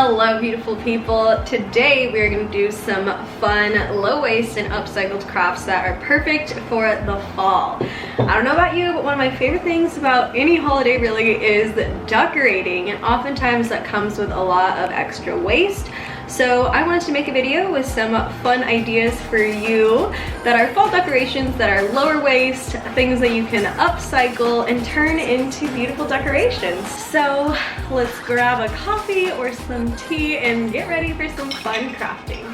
Hello beautiful people. Today we're going to do some fun low-waist and upcycled crafts that are perfect for the fall. I don't know about you, but one of my favorite things about any holiday really is decorating, and oftentimes that comes with a lot of extra waste. So I wanted to make a video with some fun ideas for you that are fall decorations that are lower waist, things that you can upcycle and turn into beautiful decorations. So let's grab a coffee or some tea and get ready for some fun crafting.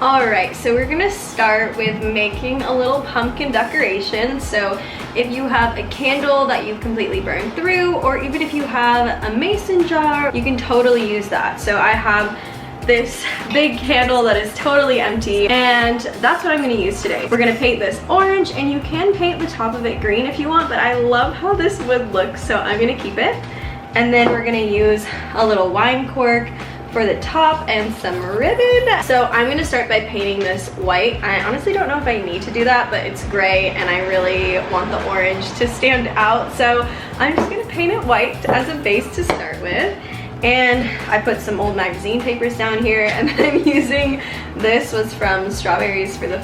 Alright, so we're gonna start with making a little pumpkin decoration. So if you have a candle that you've completely burned through, or even if you have a mason jar, you can totally use that. So I have this big candle that is totally empty, and that's what I'm gonna use today. We're gonna paint this orange, and you can paint the top of it green if you want, but I love how this would look, so I'm gonna keep it. And then we're gonna use a little wine cork for the top and some ribbon. So I'm gonna start by painting this white. I honestly don't know if I need to do that, but it's gray and I really want the orange to stand out. So I'm just gonna paint it white as a base to start with. And I put some old magazine papers down here, and then I'm using, this was from strawberries from the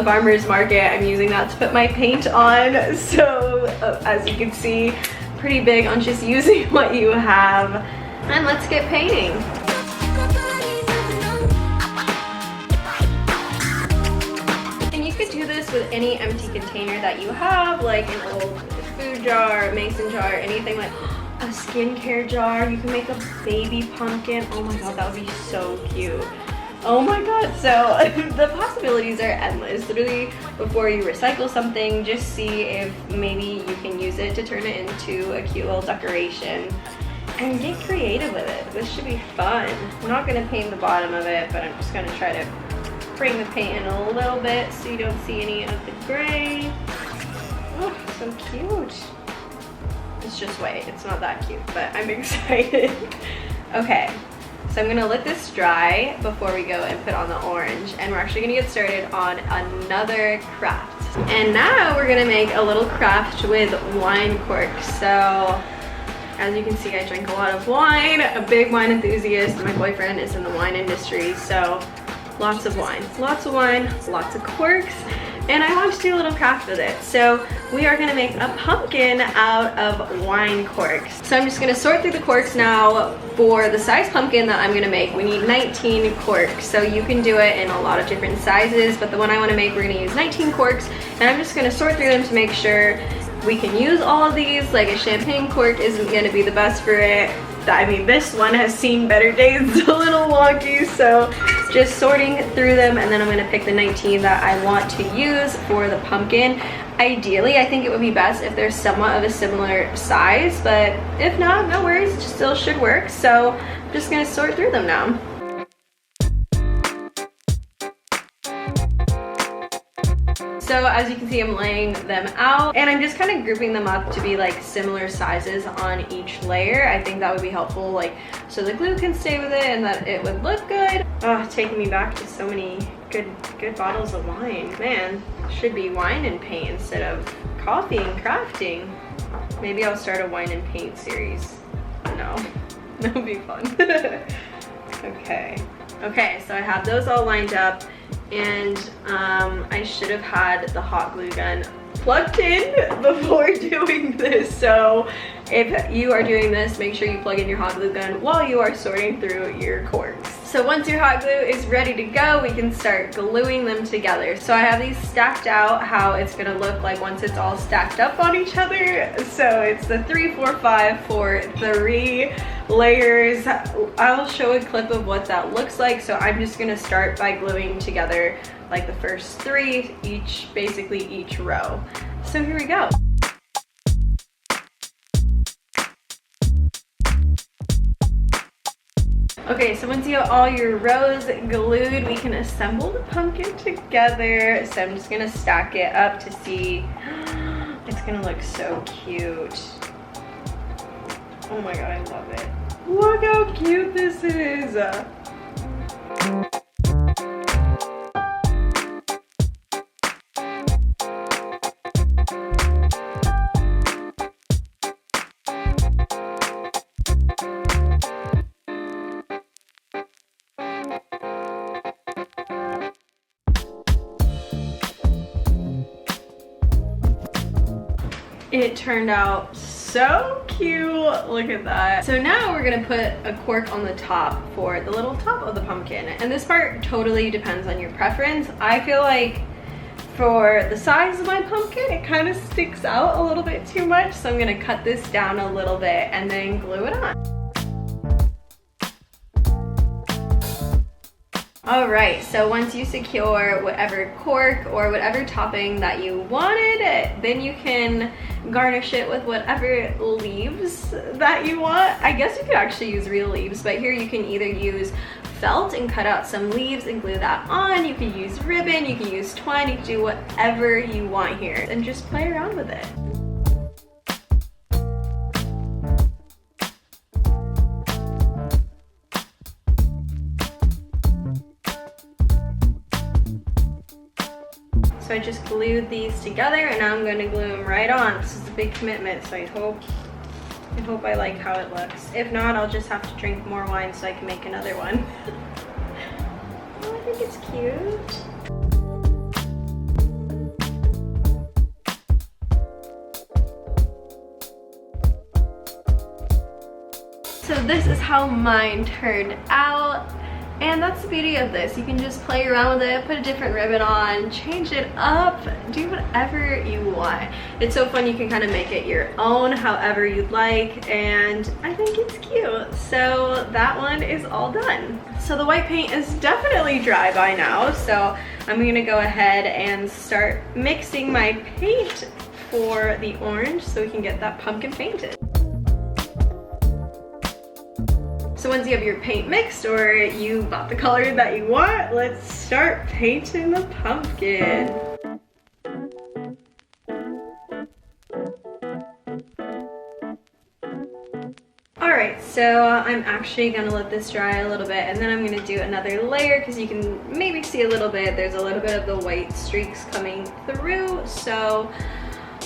farmer's market. I'm using that to put my paint on. So as you can see, pretty big on just using what you have. And let's get painting. With any empty container that you have, like an old food jar, mason jar, anything, like a skincare jar. You can make a baby pumpkin. Oh my god, that would be so cute. Oh my god, so the possibilities are endless. Literally, before you recycle something, just see if maybe you can use it to turn it into a cute little decoration and get creative with it. This should be fun. I'm not gonna paint the bottom of it, but I'm just gonna try to bring the paint in a little bit so you don't see any of the gray. Oh, so cute. It's just white, it's not that cute, but I'm excited. Okay, so I'm gonna let this dry before we go and put on the orange, and we're actually gonna get started on another craft. And now we're gonna make a little craft with wine corks. So as you can see, I drink a lot of wine, a big wine enthusiast. My boyfriend is in the wine industry, so lots of wine, lots of corks, and I want to do a little craft with it. So we are gonna make a pumpkin out of wine corks. So I'm just gonna sort through the corks now. For the size pumpkin that I'm gonna make, we need 19 corks. So you can do it in a lot of different sizes, but the one I wanna make, we're gonna use 19 corks, and I'm just gonna sort through them to make sure we can use all of these. Like a champagne cork isn't gonna be the best for it. I mean, this one has seen better days. It's a little wonky, so just sorting through them, and then I'm gonna pick the 19 that I want to use for the pumpkin. Ideally, I think it would be best if they're somewhat of a similar size, but if not, no worries, it still should work. So I'm just gonna sort through them now. So as you can see, I'm laying them out, and I'm just kind of grouping them up to be like similar sizes on each layer. I think that would be helpful, like so the glue can stay with it and that it would look good. Oh, taking me back to so many good bottles of wine. Man, should be wine and paint instead of coffee and crafting. Maybe I'll start a wine and paint series. No, that would be fun. Okay, so I have those all lined up, and I should have had the hot glue gun plugged in before doing this. So if you are doing this, make sure you plug in your hot glue gun while you are sorting through your corks. So once your hot glue is ready to go, we can start gluing them together. So I have these stacked out how it's gonna look like once it's all stacked up on each other. So it's the 3, 4, 5 for 3 layers. I'll show a clip of what that looks like. So I'm just gonna start by gluing together like the first 3, basically each row. So here we go. Okay, so once you have all your rows glued, we can assemble the pumpkin together. So I'm just gonna stack it up to see. It's gonna look so cute. Oh my god, I love it. Look how cute this is. It turned out so cute. Look at that. So now we're gonna put a cork on the top for the little top of the pumpkin. And this part totally depends on your preference. I feel like for the size of my pumpkin, it kind of sticks out a little bit too much. So I'm gonna cut this down a little bit and then glue it on. All right, so once you secure whatever cork or whatever topping that you wanted, then you can garnish it with whatever leaves that you want. I guess you could actually use real leaves, but here you can either use felt and cut out some leaves and glue that on. You can use ribbon, you can use twine, you can do whatever you want here and just play around with it. So I just glued these together and now I'm going to glue them right on. This is a big commitment, so I hope I like how it looks. If not, I'll just have to drink more wine so I can make another one. Oh, I think it's cute. So this is how mine turned out. And that's the beauty of this. You can just play around with it, put a different ribbon on, change it up, do whatever you want. It's so fun, you can kind of make it your own however you'd like, and I think it's cute. So that one is all done. So the white paint is definitely dry by now, so I'm gonna go ahead and start mixing my paint for the orange so we can get that pumpkin painted. So once you have your paint mixed or you bought the color that you want, let's start painting the pumpkin. Alright, so I'm actually gonna let this dry a little bit and then I'm gonna do another layer because you can maybe see a little bit, there's a little bit of the white streaks coming through. So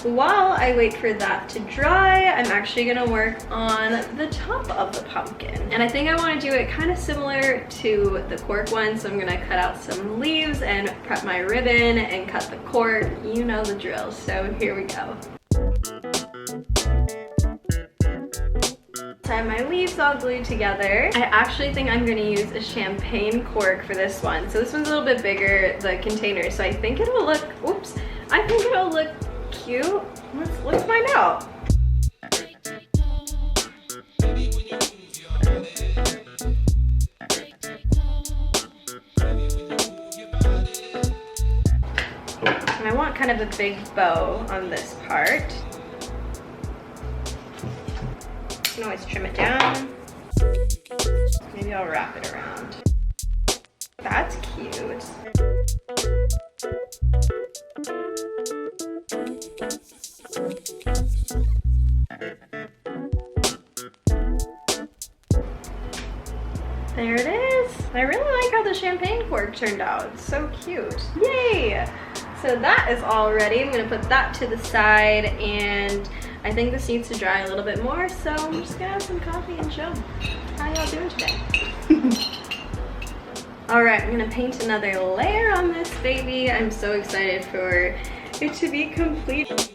while I wait for that to dry, I'm actually gonna work on the top of the pumpkin. And I think I wanna do it kind of similar to the cork one, so I'm gonna cut out some leaves and prep my ribbon and cut the cork. You know the drill, so here we go. So I have my leaves all glued together. I actually think I'm gonna use a champagne cork for this one. So this one's a little bit bigger, the container, so I think it'll look, oops, I think it'll look cute. Let's find out. And I want kind of a big bow on this part. You can always trim it down. Maybe I'll wrap it around. That's cute. There it is. I really like how the champagne cork turned out. It's so cute. Yay! So that is all ready. I'm gonna put that to the side and I think this needs to dry a little bit more, so I'm just gonna have some coffee and chill. How y'all doing today? Alright, I'm gonna paint another layer on this baby. I'm so excited for it to be complete.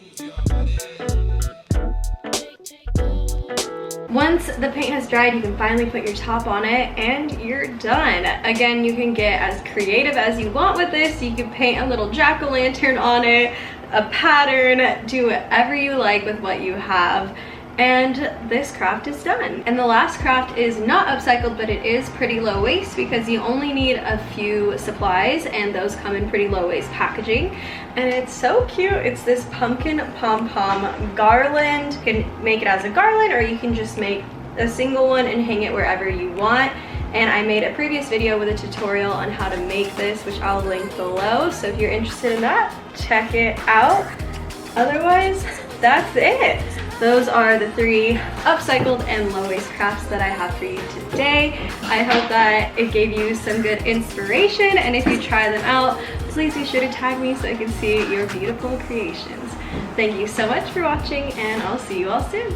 Once the paint has dried, you can finally put your top on it and you're done. Again, you can get as creative as you want with this. You can paint a little jack-o'-lantern on it, a pattern, do whatever you like with what you have. And this craft is done. And the last craft is not upcycled, but it is pretty low waste because you only need a few supplies and those come in pretty low waste packaging. And it's so cute. It's this pumpkin pom-pom garland. You can make it as a garland or you can just make a single one and hang it wherever you want. And I made a previous video with a tutorial on how to make this, which I'll link below. So if you're interested in that, check it out. Otherwise, that's it. Those are the 3 upcycled and low waste crafts that I have for you today. I hope that it gave you some good inspiration, and if you try them out, please be sure to tag me so I can see your beautiful creations. Thank you so much for watching, and I'll see you all soon.